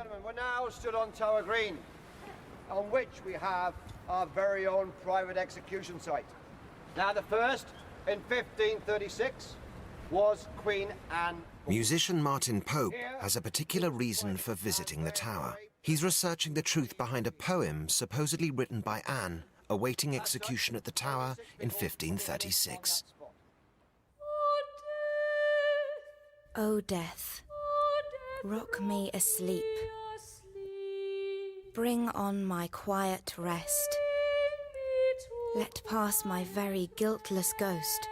gentlemen, we're now stood on Tower Green, on which we have our very own private execution site. Now, the first, in 1536, was Queen Anne. Musician Martin Pope has a particular reason for visiting the tower. He's researching the truth behind a poem supposedly written by Anne, awaiting execution at the tower in 1536. O death, rock me asleep. Bring on my quiet rest. Let pass my very guiltless ghost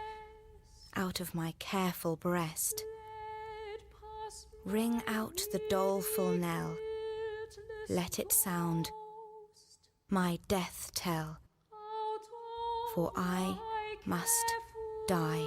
out of my careful breast. Ring out the doleful knell. Let it sound, my death tell. For I must die.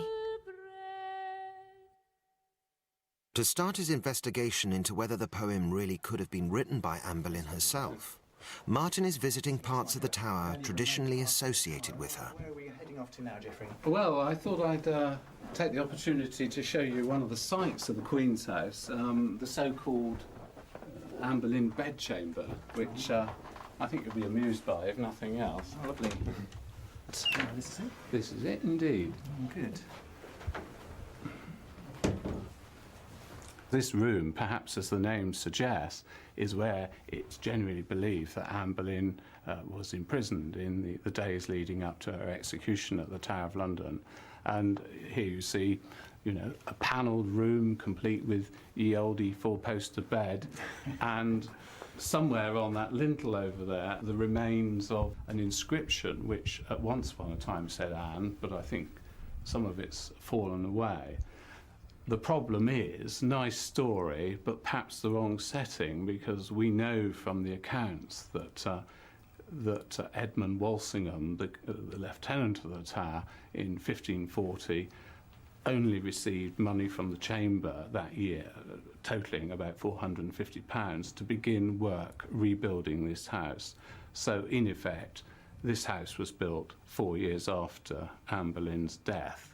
To start his investigation into whether the poem really could have been written by Anne Boleyn herself, Martin is visiting parts of the tower traditionally associated with her. Where are we heading off to now, Geoffrey? Well, I thought I'd take the opportunity to show you one of the sights of the Queen's house, the so-called Anne Boleyn bedchamber, which I think you'll be amused by, if nothing else. Oh, lovely. This is it? This is it, indeed. Oh, good. This room, perhaps as the name suggests, is where it's generally believed that Anne Boleyn was imprisoned in the days leading up to her execution at the Tower of London. And here you see, you know, a panelled room complete with ye olde four-poster bed, and somewhere on that lintel over there, the remains of an inscription which at once upon a time said Anne, but I think some of it's fallen away. The problem is, nice story, but perhaps the wrong setting, because we know from the accounts that Edmund Walsingham, the lieutenant of the Tower in 1540, only received money from the chamber that year, totalling about £450, to begin work rebuilding this house. So, in effect, this house was built 4 years after Anne Boleyn's death.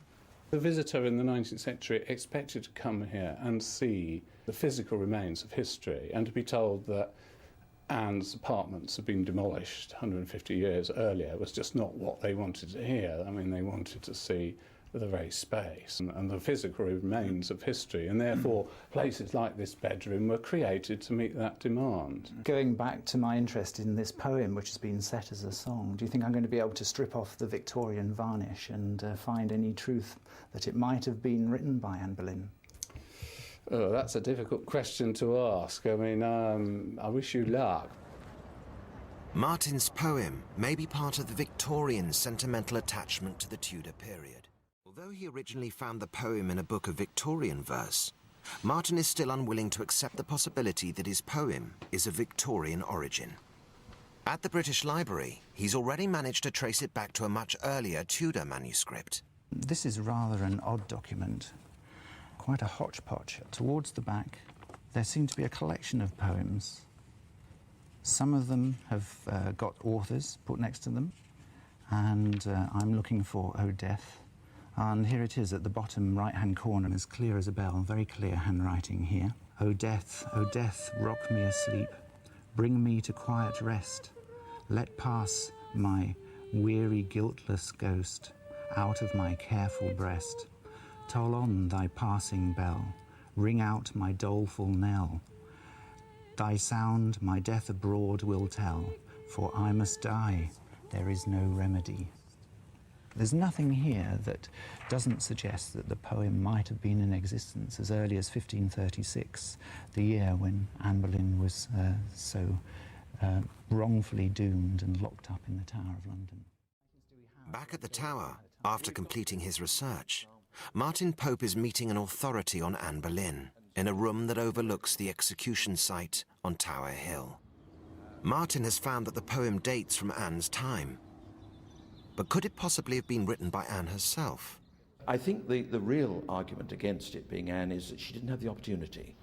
The visitor in the 19th century expected to come here and see the physical remains of history and to be told that Anne's apartments had been demolished 150 years earlier was just not what they wanted to hear. I mean, they wanted to see the very space and the physical remains of history, and therefore places like this bedroom were created to meet that demand. Going back to my interest in this poem, which has been set as a song, do you think I'm going to be able to strip off the Victorian varnish and find any truth that it might have been written by Anne Boleyn? Oh, that's a difficult question to ask. I mean, I wish you luck. Martin's poem may be part of the Victorian sentimental attachment to the Tudor period. Although he originally found the poem in a book of Victorian verse, Martin is still unwilling to accept the possibility that his poem is of Victorian origin. At the British Library, he's already managed to trace it back to a much earlier Tudor manuscript. This is rather an odd document, quite a hodgepodge. Towards the back, there seem to be a collection of poems. Some of them have got authors put next to them, and I'm looking for O Death. And here it is at the bottom right-hand corner, as clear as a bell, very clear handwriting here. O death, rock me asleep. Bring me to quiet rest. Let pass my weary, guiltless ghost out of my careful breast. Toll on thy passing bell. Ring out my doleful knell. Thy sound my death abroad will tell, for I must die, there is no remedy. There's nothing here that doesn't suggest that the poem might have been in existence as early as 1536, the year when Anne Boleyn was so wrongfully doomed and locked up in the Tower of London. Back at the Tower, after completing his research, Martin Pope is meeting an authority on Anne Boleyn in a room that overlooks the execution site on Tower Hill. Martin has found that the poem dates from Anne's time. But could it possibly have been written by Anne herself? I think the real argument against it being Anne is that she didn't have the opportunity.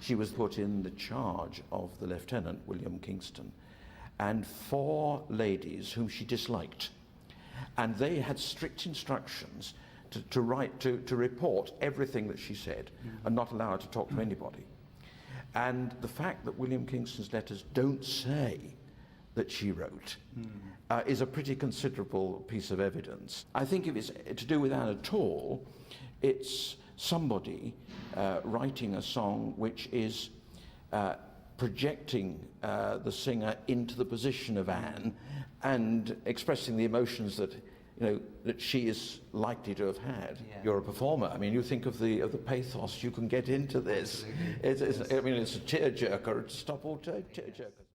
She was put in the charge of the Lieutenant, William Kingston, and 4 ladies whom she disliked. And they had strict instructions to report everything that she said and not allow her to talk to anybody. And the fact that William Kingston's letters don't say that she wrote is a pretty considerable piece of evidence. I think if it's to do with Anne at all, it's somebody writing a song which is projecting the singer into the position of Anne and expressing the emotions that that she is likely to have had. Yeah. You're a performer. I mean, you think of the pathos you can get into this. It's a tearjerker to stop all tearjerkers.